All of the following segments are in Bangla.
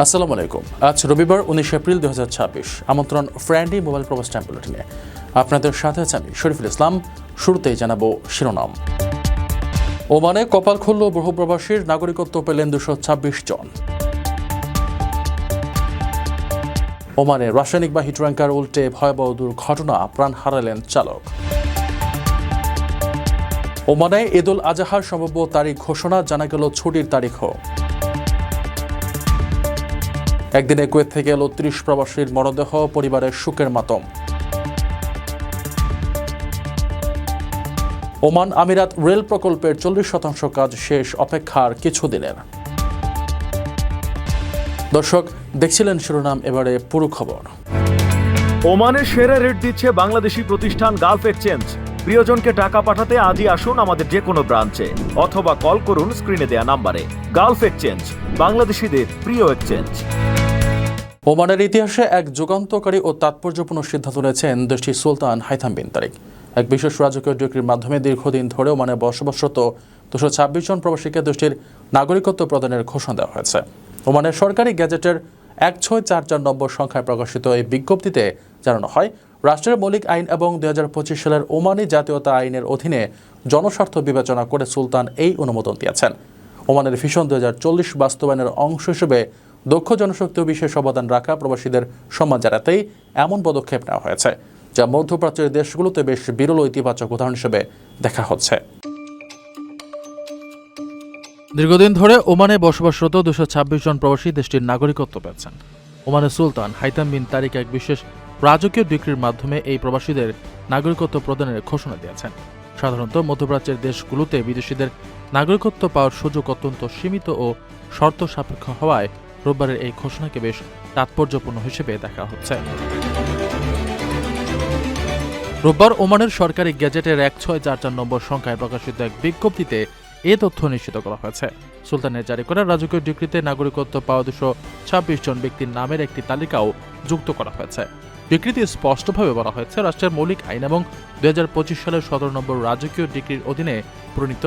আসসালামু আলাইকুম। আজ রবিবার 19 এপ্রিল 2026। আমন্ত্রণ ফ্রেন্ডলি মোবাইল প্রবাস টাইম বুলেটিনে। আপনাদের সাথে আছে আমি শরীফুল ইসলাম। শুরুতেই জানাবো শিরোনাম। ওমানে কপাল খুলল বহু প্রবাসীর, নাগরিকত্ব পেলেন 226 জন। ওমানে রাসায়নিক বাহী ট্যাঙ্কার উল্টে ভয়াবহ দুর্ঘটনা, প্রাণ হারালেন চালক। ওমানে ঈদুল আজহার সম্ভাব্য তারিখ ঘোষণা, জানা গেল ছুটির তারিখও। একদিনে কুয়েত থেকে এলো 30 প্রবাসীর মরদেহ, পরিবারের শোকের মাতম। ওমান আমিরাত রেল প্রকল্পের 40% কাজ শেষ, অপেক্ষার কিছুদিনের। দর্শক, দেখছিলেন শিরোনাম, এবারে পুরো খবর। ওমানের সেরা রেট দিচ্ছে বাংলাদেশি প্রতিষ্ঠান গালফ এক্সচেঞ্জ। প্রিয়জনকে টাকা পাঠাতে আজই আসুন আমাদের যে কোনো ব্রাঞ্চে অথবা কল করুন স্ক্রিনে দেয়া নাম্বারে। গালফ এক্সচেঞ্জ, বাংলাদেশিদের প্রিয় এক্সচেঞ্জ। ওমানের ইতিহাসে এক যুগান্তকারী ও তাৎপর্যপূর্ণ সিদ্ধান্ত নিয়েছেন দেশটির সুলতান হাইথাম বিন তারিক। এক বিশেষ রাজকীয় ডিক্রির মাধ্যমে দীর্ঘদিন ধরে ওমানে বসবাসরত 226 জন প্রবাসীকে দেশটির নাগরিকত্ব প্রদানের ঘোষণা দেওয়া হয়েছে। ওমানের সরকারি গ্যাজেটের 16444 নম্বর সংখ্যায় প্রকাশিত এই বিজ্ঞপ্তিতে জানানো হয়, রাষ্ট্রের মৌলিক আইন এবং 2025 সালের ওমানি জাতীয়তা আইনের অধীনে জনস্বার্থ বিবেচনা করে সুলতান এই অনুমোদন দিয়েছেন। ওমানের ভিশন 2040 বাস্তবায়নের অংশ হিসেবে দক্ষ জনশক্তি ও বিশেষ অবদান রাখা প্রবাসীদের সম্মান জানাতেই এমন পদক্ষেপ নেওয়া হয়েছে, যা মধ্যপ্রাচ্যের দেশগুলোতে বেশ বিরল ইতিবাচক উদাহরণ হিসেবে দেখা হচ্ছে। দীর্ঘদিন ধরে ওমানে বসবাসরত 226 জন প্রবাসী দেশটির নাগরিকত্ব পেয়েছেন। ওমানের সুলতান হাইথাম বিন তারিক এক বিশেষ রাজকীয় ডিক্রির মাধ্যমে এই প্রবাসীদের নাগরিকত্ব প্রদানের ঘোষণা দিয়েছেন। সাধারণত মধ্যপ্রাচ্যের দেশগুলোতে বিদেশিদের নাগরিকত্ব পাওয়ার সুযোগ অত্যন্ত সীমিত ও শর্ত সাপেক্ষ হওয়ায় রোববারের এই ঘোষণাকে বেশ তাৎপর্যপূর্ণ হিসেবে দেখা হচ্ছে। রোববার ওমানের সরকারি গ্যাজেটের 16444 নম্বর সংখ্যায় প্রকাশিত এক বিজ্ঞপ্তিতে এ তথ্য নিশ্চিত করা হয়েছে। সুলতানের জারি করা রাজকীয় ডিক্রিতে নাগরিকত্ব পাওয়া 226 জন ব্যক্তির নামের একটি তালিকাও যুক্ত করা হয়েছে। ডিক্রিতে স্পষ্টভাবে বলা হয়েছে, রাষ্ট্রের মৌলিক আইন এবং 2025 সালের 17 নম্বর রাজকীয় ডিক্রির অধীনে প্রণীত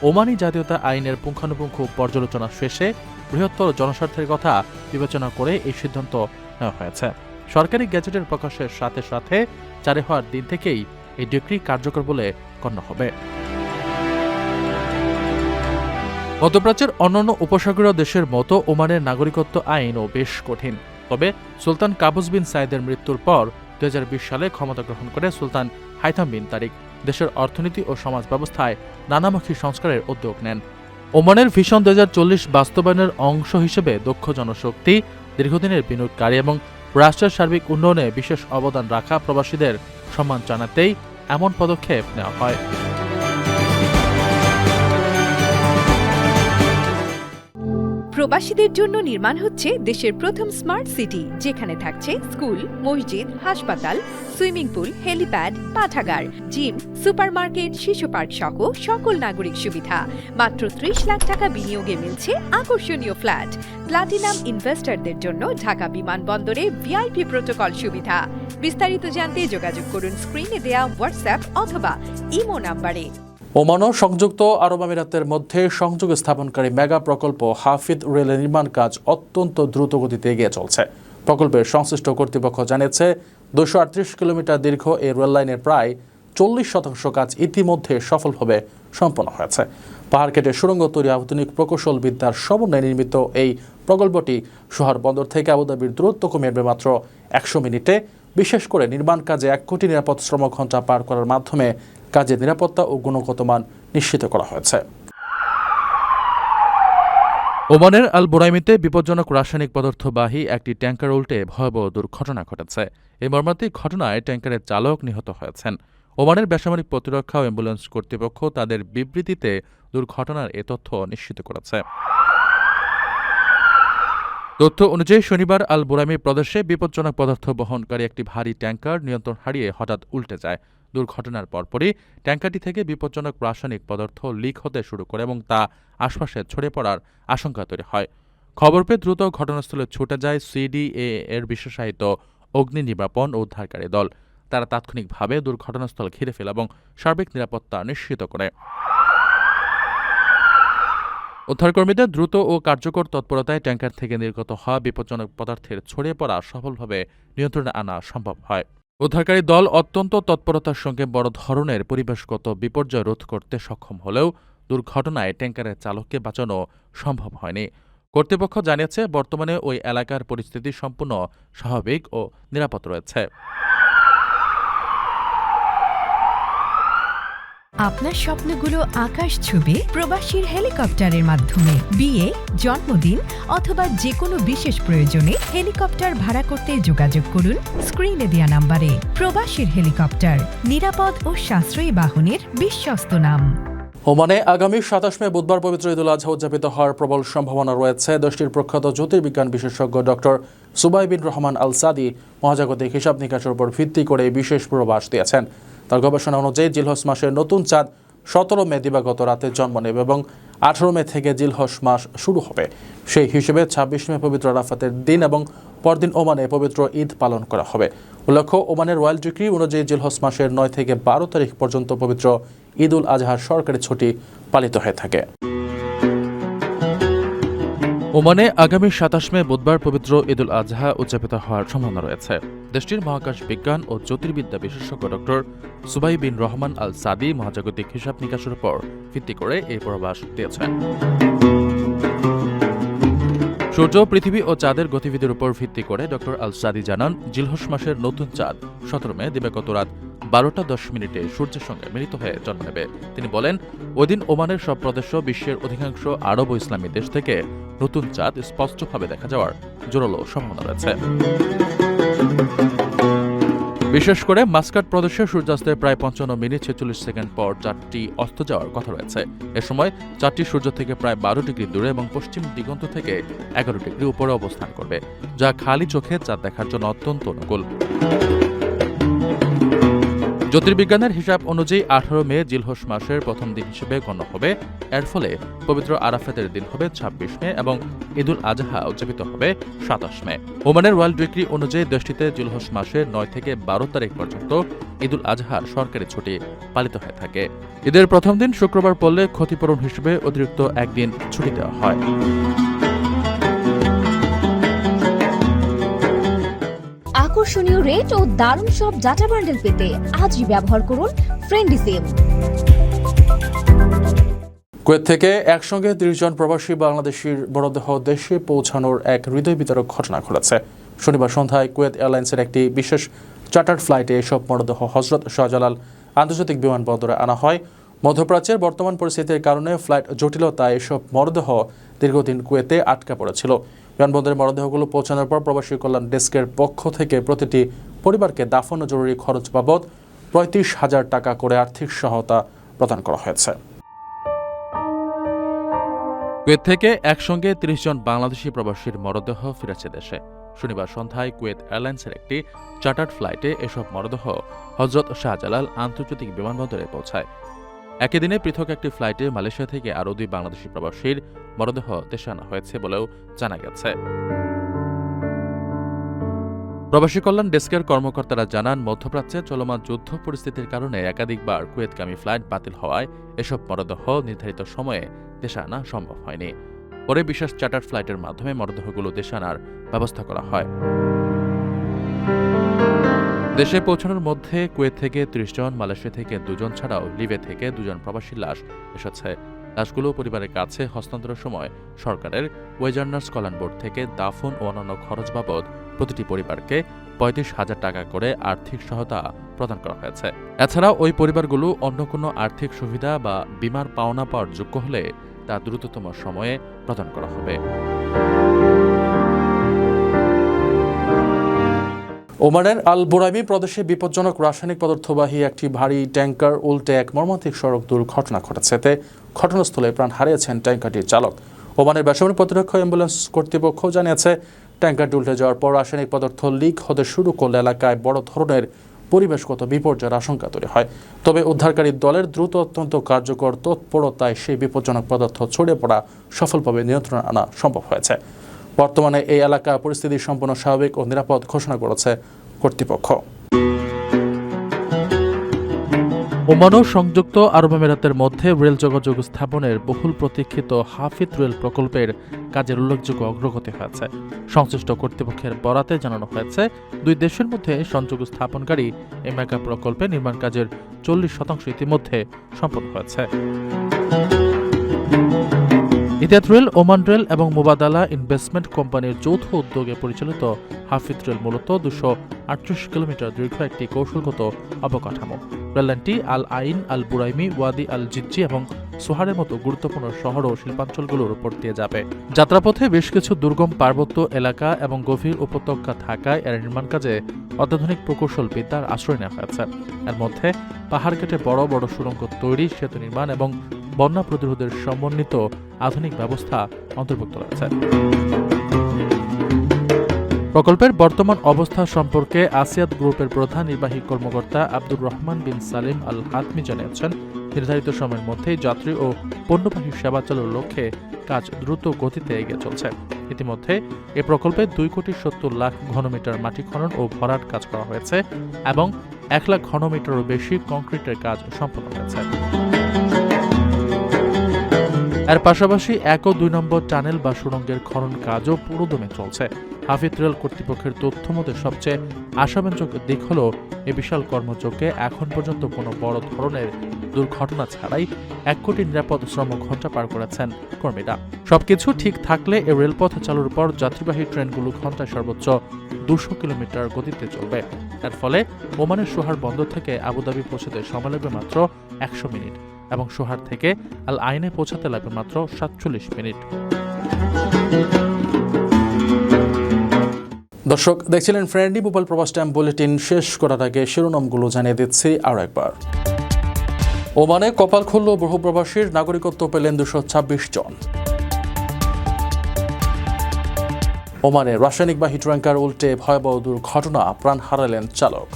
ওমানি জাতীয়তা আইনের পুঙ্খানুপুঙ্খ পর্যালোচনা শেষে বৃহত্তর জনস্বার্থের কথা বিবেচনা করে এই সিদ্ধান্ত নেওয়া হয়েছে। সরকারি গ্যাজেটের প্রকাশের সাথে সাথে জারি হওয়ার দিন থেকেই এই ডিক্রি কার্যকর বলে গণ্য হবে। মধ্যপ্রাচ্যের অন্যান্য উপসাগরীয় দেশের মতো ওমানের নাগরিকত্ব আইনও বেশ কঠিন। তবে সুলতান কাবুস বিন সাইদের মৃত্যুর পর 2020 সালে ক্ষমতা গ্রহণ করে সুলতান হাইথাম বিন তারিক দেশের অর্থনীতি ও সমাজ ব্যবস্থায় নানামুখী সংস্কারের উদ্যোগ নেন। ওমানের ভিশন 2040 বাস্তবায়নের অংশ হিসেবে দক্ষ জনশক্তি, দীর্ঘদিনের বিনিয়োগকারী এবং রাষ্ট্রের সার্বিক উন্নয়নে বিশেষ অবদান রাখা প্রবাসীদের সম্মান জানাতেই এমন পদক্ষেপ নেওয়া হয়। প্রবাসীদের জন্য নির্মাণ হচ্ছে দেশের প্রথম স্মার্ট সিটি, যেখানে থাকছে স্কুল, মসজিদ, হাসপাতাল, সুইমিং পুল, হেলিপ্যাড, পাঠাগার, জিম, সুপারমার্কেট, শিশু পার্ক সহ সকল নাগরিক সুবিধা। মাত্র 30 লাখ টাকা বিনিয়োগে মিলছে আকর্ষণীয় ফ্ল্যাট। প্লাটিনাম ইনভেস্টরদের জন্য ঢাকা বিমানবন্দরে ভিআইপি প্রোটোকল সুবিধা। বিস্তারিত জানতে যোগাযোগ করুন স্ক্রিনে দেয়া হোয়াটসঅ্যাপ অথবা ইমো নাম্বারে। ওমান ও সংযুক্ত আরব আমিরাতের মধ্যে সংযোগ স্থাপনকারী মেগা প্রকল্প হাফিদ রেলের নির্মাণ কাজ অত্যন্ত দ্রুত গতিতে এগিয়ে চলছে। প্রকল্পের সংশ্লিষ্ট কর্তৃপক্ষ জানিয়েছে, 238 কিলোমিটার দীর্ঘ এই রেল লাইনের প্রায় 40% কাজ ইতিমধ্যে সফলভাবে সম্পন্ন হয়েছে। পাহাড় কেটে সুড়ঙ্গ তৈরি আধুনিক প্রকৌশল বিদ্যার সমন্বয়ে নির্মিত এই প্রকল্পটি শহর বন্দর থেকে আবুধাবির দূরত্ব কমিয়ে মাত্র 100 মিনিটে, বিশেষ করে নির্মাণ কাজে 1 কোটি নিরাপদ শ্রম ঘণ্টা পার করার মাধ্যমে কাজের নিরাপত্তা ও গুণগত মান নিশ্চিত করা হয়েছে। ওমানের আল বুরাইমিতে বিপজ্জনক রাসায়নিক পদার্থবাহী একটি ট্যাঙ্কার উল্টে ভয়াবহ দুর্ঘটনা ঘটেছে। এই মর্মান্তিক ঘটনায় ট্যাঙ্কারের চালক নিহত হয়েছেন। ওমানের বেসামরিক প্রতিরক্ষা ও অ্যাম্বুলেন্স কর্তৃপক্ষ তাদের বিবৃতিতে দুর্ঘটনার এ তথ্য নিশ্চিত করেছে। তথ্য অনুযায়ী শনিবার আল বুরাইমি প্রদেশে বিপজ্জনক পদার্থ বহনকারী একটি ভারী ট্যাঙ্কার নিয়ন্ত্রণ হারিয়ে হঠাৎ উল্টে যায়। দুর্ঘটনার পরপরই ট্যাঙ্কারটি থেকে বিপজ্জনক রাসায়নিক পদার্থ লিক হতে শুরু করে এবং তা আশপাশে ছড়িয়ে পড়ার আশঙ্কা তৈরি হয়। খবর পেয়ে দ্রুত ঘটনাস্থলে ছুটে যায় সিডিএ এর বিশেষায়িত অগ্নি নির্বাপন ও উদ্ধারকারী দল। তারা তাৎক্ষণিকভাবে দুর্ঘটনাস্থল ঘিরে ফেলে এবং সার্বিক নিরাপত্তা নিশ্চিত করে। উদ্ধারকর্মীদের দ্রুত ও কার্যকর তৎপরতায় ট্যাঙ্কার থেকে নির্গত হওয়া বিপজ্জনক পদার্থের ছড়িয়ে পড়া সফলভাবে নিয়ন্ত্রণে আনা সম্ভব হয়। উদ্ধারকারী দল অত্যন্ত তৎপরতার সঙ্গে বড় ধরনের পরিবেশগত বিপর্যয় রোধ করতে সক্ষম হলেও দুর্ঘটনায় ট্যাঙ্কারের চালককে বাঁচানো সম্ভব হয়নি। কর্তৃপক্ষ জানিয়েছে, বর্তমানে ওই এলাকার পরিস্থিতি সম্পূর্ণ স্বাভাবিক ও নিরাপদ রয়েছে। আপনার স্বপ্নগুলো আকাশ ছুবে প্রবাসীর হেলিকপ্টারের মাধ্যমে। বিয়ে, জন্মদিন অথবা যে কোনো বিশেষ প্রয়োজনে হেলিকপ্টার ভাড়া করতে যোগাযোগ করুন স্ক্রিনে দেয়া নাম্বারে। প্রবাসীর হেলিকপ্টার, নিরাপদ ও সাশ্রয়ী বাহনের বিশ্বস্ত নাম। ওমানে আগামী ২৭ মে বুধবার পবিত্র ঈদুল আজহা উদযাপিত হওয়ার প্রবল সম্ভাবনা রয়েছে। দেশটির প্রখ্যাত জ্যোতির্বিজ্ঞান বিশেষজ্ঞ ডক্টর সুবাই বিন রহমান আল সাদি মহাজাগতিক হিসাব নিকাশের উপর ভিত্তি করে বিশেষ পূর্বাভাস দিয়েছেন। তার গবেষণা অনুযায়ী জিলহজ মাসের নতুন চাঁদ ১৭ মে দিবাগত রাতে জন্ম নেবে এবং ১৮ মে থেকে জিলহজ মাস শুরু হবে। সেই হিসেবে ২৬ মে পবিত্র আরাফাতের দিন এবং পরদিন ওমানে পবিত্র ঈদ পালন করা হবে। উল্লেখ্য, ওমানের রয়্যাল ডিক্রি অনুযায়ী জিলহজ মাসের ৯ থেকে ১২ তারিখ পর্যন্ত পবিত্র ঈদুল আজহার সরকারি ছুটি পালিত হয়ে থাকে। ওমানে আগামী ২৭ মে বুধবার পবিত্র ঈদুল আজহা উদযাপিত হওয়ার সম্ভাবনা রয়েছে। দেশটির মহাকাশ বিজ্ঞান ও জ্যোতির্বিদ্যা বিশেষজ্ঞ ডক্টর সুবাই বিন রহমান আল সাদি মহাজাগতিক হিসাব নিকাশের উপর ভিত্তি করে এই পূর্বাভাস দিয়েছেন। সূর্য, পৃথিবী ও চাঁদের গতিবিধির উপর ভিত্তি করে ডক্টর আল সাদি জানান, জিলহজ মাসের নতুন চাঁদ ১৭ মে দিবাগত রাত ১২টা ১০ সূর্যের সঙ্গে মিলিত হয়ে জন্ম নেবে। তিনি বলেন, ওইদিন ওমানের সব প্রদেশ, বিশ্বের অধিকাংশ আরব ও ইসলামী দেশ থেকে নতুন চাঁদ স্পষ্টভাবে দেখা যাওয়ার জোরালো সম্ভাবনা রয়েছে। বিশেষ করে মাস্কাট প্রদেশে সূর্যাস্তের প্রায় ৫৫ মিনিট ৪৬ সেকেন্ড পর চাঁদটি অস্ত যাওয়ার কথা রয়েছে। এ সময় চাঁদটি সূর্য থেকে প্রায় ১২ ডিগ্রি দূরে এবং পশ্চিম দিগন্ত থেকে ১১ ডিগ্রি উপরে অবস্থান করবে, যা খালি চোখে চাঁদ দেখার জন্য অত্যন্ত অনুকূল। জ্যোতির্বিজ্ঞানের হিসাব অনুযায়ী ১৮ মে জিলহজ মাসের প্রথম দিন হিসেবে গণ্য হবে। এর ফলে পবিত্র আরাফাতের দিন হবে ২৬ মে এবং ঈদুল আজহা উদযাপিত হবে ২৭ মে। ওমানের রয়্যাল ডিক্রি অনুযায়ী দেশটিতে জিলহজ মাসের ৯ থেকে ১২ তারিখ পর্যন্ত ঈদুল আজহার সরকারি ছুটি পালিত হয়ে থাকে। ঈদের প্রথম দিন শুক্রবার পড়লে ক্ষতিপূরণ হিসেবে অতিরিক্ত একদিন ছুটি দেওয়া হয়। আকর্ষণীয় রেট ও দারুণ সব ডাটা বান্ডেল পেতে আজই ব্যবহার করুন ফ্রেন্ডলি সিম। কুয়েত থেকে একসঙ্গে ৩০ জন প্রবাসী বাংলাদেশির মরদেহ দেশে পৌঁছানোর এক হৃদয় বিতরক ঘটনা ঘটেছে। শনিবার সন্ধ্যায় কুয়েত এয়ারলাইন্সের একটি বিশেষ চার্টার্ড ফ্লাইটে এসব মরদেহ হজরত শাহজালাল আন্তর্জাতিক বিমানবন্দরে আনা হয়। মধ্যপ্রাচ্যের বর্তমান পরিস্থিতির কারণে ফ্লাইট জটিলতায় এসব মরদেহ দীর্ঘদিন কুয়েতে আটকা পড়েছিল। বিমানবন্দরের মরদেহগুলো পৌঁছানোর পর প্রবাসী কল্যাণ ডেস্কের পক্ষ থেকে প্রতিটি পরিবারকে দাফন ও জরুরি খরচ বাবদ ৩৫,০০০ টাকা করে আর্থিক সহায়তা প্রদান করা হয়েছে। কুয়েত থেকে একসঙ্গে ৩০ জন বাংলাদেশি প্রবাসীর মরদেহ ফিরেছে দেশে। শনিবার সন্ধ্যায় কুয়েত এয়ারলাইন্সের একটি চার্টার্ড ফ্লাইটে এসব মরদেহ হজরত শাহজালাল আন্তর্জাতিক বিমানবন্দরে পৌঁছায়। একই দিনে পৃথক একটি ফ্লাইটে মালয়েশিয়া থেকে আরও ২ বাংলাদেশি প্রবাসীর মরদেহ দেশে আনা হয়েছে বলেও জানা গেছে। প্রবাসী কল্যাণ ডেস্কের কর্মকর্তারা জানান, মধ্যপ্রাচ্যে চলমান যুদ্ধ পরিস্থিতির কারণে একাধিকবার কুয়েতগামী ফ্লাইট বাতিল হওয়ায় এসব মরদেহ নির্ধারিত সময়ে দেশে আনা সম্ভব হয়নি। পরে বিশেষ চার্টার ফ্লাইটের মাধ্যমে মরদেহগুলো দেশে আনার ব্যবস্থা করা হয়। দেশে পৌঁছানোর মধ্যে কুয়েত থেকে ৩০ জন, মালয়েশিয়া থেকে ২ জন ছাড়াও লিবিয়া থেকে ২ জন প্রবাসীর লাশ এসেছে। লাশগুলো পরিবারের কাছে হস্তান্তরের সময় সরকারের ওয়েজার্নার্স কল্যাণ বোর্ড থেকে দাফন ও অন্যান্য খরচ বাবদ প্রতিটি পরিবারকে ৩৫,০০০ টাকা করে আর্থিক সহায়তা প্রদান করা হয়েছে। এছাড়া ওই পরিবারগুলো অন্য কোনো আর্থিক সুবিধা বা বীমার পাওনা পাওয়ার যোগ্য হলে তা দ্রুততম সময়ে প্রদান করা হবে। ওমানের আল বুরাইমি প্রদেশে বিপজ্জনক রাসায়নিক পদার্থবাহী একটি ভারী ট্যাঙ্কার উল্টে এক মর্মান্তিক সড়ক দুর্ঘটনা ঘটেছে। এতে ঘটনাস্থলে প্রাণ হারিয়েছেন ট্যাঙ্কারটির চালক। ওমানের বেসামরিক প্রতিরক্ষা অ্যাম্বুলেন্স কর্তৃপক্ষ জানিয়েছে, ট্যাঙ্কারটি উল্টে যাওয়ার পর রাসায়নিক পদার্থ লিক হতে শুরু করলে এলাকায় বড় ধরনের পরিবেশগত বিপর্যয়ের আশঙ্কা তৈরি হয়। তবে উদ্ধারকারী দলের দ্রুত অত্যন্ত কার্যকর তৎপরতায় সেই বিপজ্জনক পদার্থ ছড়িয়ে পড়া সফলভাবে নিয়ন্ত্রণে আনা সম্ভব হয়েছে। বর্তমানে এই এলাকা পরিস্থিতি সম্পূর্ণ স্বাভাবিক ও নিরাপদ ঘোষণা করেছে কর্তৃপক্ষ। ওমান ও সংযুক্ত আরব আমিরাতের মধ্যে রেল যোগাযোগ স্থাপনের বহুল প্রতীক্ষিত হাফিজ রেল প্রকল্পের কাজের উল্লেখযোগ্য অগ্রগতি হয়েছে। সংশ্লিষ্ট কর্তৃপক্ষের বরাতে জানানো হয়েছে, দুই দেশের মধ্যে সংযোগ স্থাপনকারী এই মেগা প্রকল্পে নির্মাণ কাজের 40% ইতিমধ্যে সম্পন্ন হয়েছে। ইতিহাদ রেল, ওমান রেল এবং মুবাদালা ইনভেস্টমেন্ট কোম্পানির যৌথ উদ্যোগে পরিচালিত হাফিজ রেল মূলত 238 কিলোমিটার দীর্ঘ একটি কৌশলগত অবকাঠামো। রেললাইনটি আল আইন, আল বুরাইমি, ওয়াদি আল জিজ্জি এবং সোহারের মতো গুরুত্বপূর্ণ শহর ও শিল্পাঞ্চলগুলোর উপর দিয়ে যাবে। যাত্রাপথে বেশ কিছু দুর্গম পার্বত্য এলাকা এবং গভীর উপত্যকা থাকায় এর নির্মাণ কাজে অত্যাধুনিক প্রকৌশল বিদ্যার আশ্রয় নেওয়া হয়েছে। এর মধ্যে পাহাড় কেটে বড় বড় সুড়ঙ্গ তৈরি, সেতু নির্মাণ এবং বন্যা প্রতিরোধের সমন্বিত আধুনিক ব্যবস্থা অন্তর্ভুক্ত রয়েছে। প্রকল্পের বর্তমান অবস্থা সম্পর্কে আসিয়াদ গ্রুপের প্রধান নির্বাহী কর্মকর্তা আব্দুর রহমান বিন সালিম আল হাতমি জানিয়েছেন, নির্ধারিত সময়ের মধ্যেই যাত্রী ও পণ্যবাহী সেবা চালুর লক্ষ্যে কাজ দ্রুত গতিতে এগিয়ে চলছে। ইতিমধ্যে এ প্রকল্পে 2,70,00,000 ঘনমিটার মাটি খনন ও ভরাট কাজ করা হয়েছে এবং 1,00,000 ঘনমিটারও বেশি কংক্রিটের কাজ সম্পন্ন হয়েছে। এর পাশাপাশি 1 ও 2 নম্বর টানেল বা সুড়ঙ্গের খনন কাজও পুরোদমে চলছে। হাফিজ রেল কর্তৃপক্ষের তথ্য মতে সবচেয়ে আশাব্যঞ্জক দিক হল, এই বিশাল কর্মযজ্ঞে এখন পর্যন্ত কোনো বড় ধরনের দুর্ঘটনা ছাড়াই 1 কোটি নিরাপদ শ্রম ঘণ্টা পার করেছেন কর্মীরা। সবকিছু ঠিক থাকলে এই রেলপথ চালুর পর যাত্রীবাহী ট্রেনগুলো ঘণ্টায় সর্বোচ্চ 200 কিলোমিটার গতিতে চলবে। এর ফলে ওমানের সোহার বন্দর থেকে আবুধাবি পৌঁছাতে সময় লাগবে মাত্র 100 মিনিট এবং সোহার থেকে আল আইনে পৌঁছাতে লাগবে মাত্র 47 মিনিট। দর্শক দেখছিলেন ফ্রেন্ডলি মোবাইল প্রবাস টাইম বুলেটিন। শেষ করার আগে শিরোনামগুলো জানিয়ে দিচ্ছি আরও একবার। ওমানে কপাল খুলল বহু প্রবাসীর, নাগরিকত্ব পেলেন 226 জন। ওমানে রাসায়নিকবাহী ট্যাঙ্কার উল্টে ভয়াবহ দুর্ঘটনা, প্রাণ হারালেন চালক।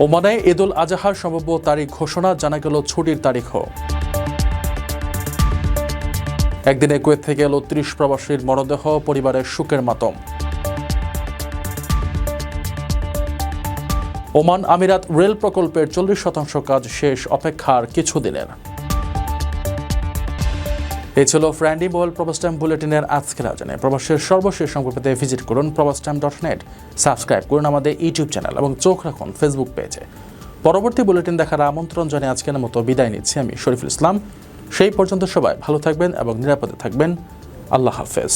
ওমানে ঈদুল আজহার সম্ভাব্য তারিখ ঘোষণা, জানা গেল ছুটির তারিখও। একদিনে কুয়েত থেকে এলো 30 প্রবাসীর মরদেহ, পরিবারের সুখের মাতম। ওমান আমিরাত রেল প্রকল্পের 40% কাজ শেষ, অপেক্ষার কিছুদিনের। এই ছিল ফ্রেন্ডলি মোবাইল প্রবাস টাইম বুলেটিনের আজকের আয়োজনে। প্রবাসের সর্বশেষ সংবাদ পেতে ভিজিট করুন probastimes.net, সাবস্ক্রাইব করুন আমাদের ইউটিউব চ্যানেল এবং চোখ রাখুন ফেসবুক পেজে। পরবর্তী বুলেটিন দেখার আমন্ত্রণ জানিয়ে আজকের মতো বিদায় নিচ্ছি আমি শরীফুল ইসলাম। সেই পর্যন্ত সবাই ভালো থাকবেন এবং নিরাপদে থাকবেন। আল্লাহ হাফেজ।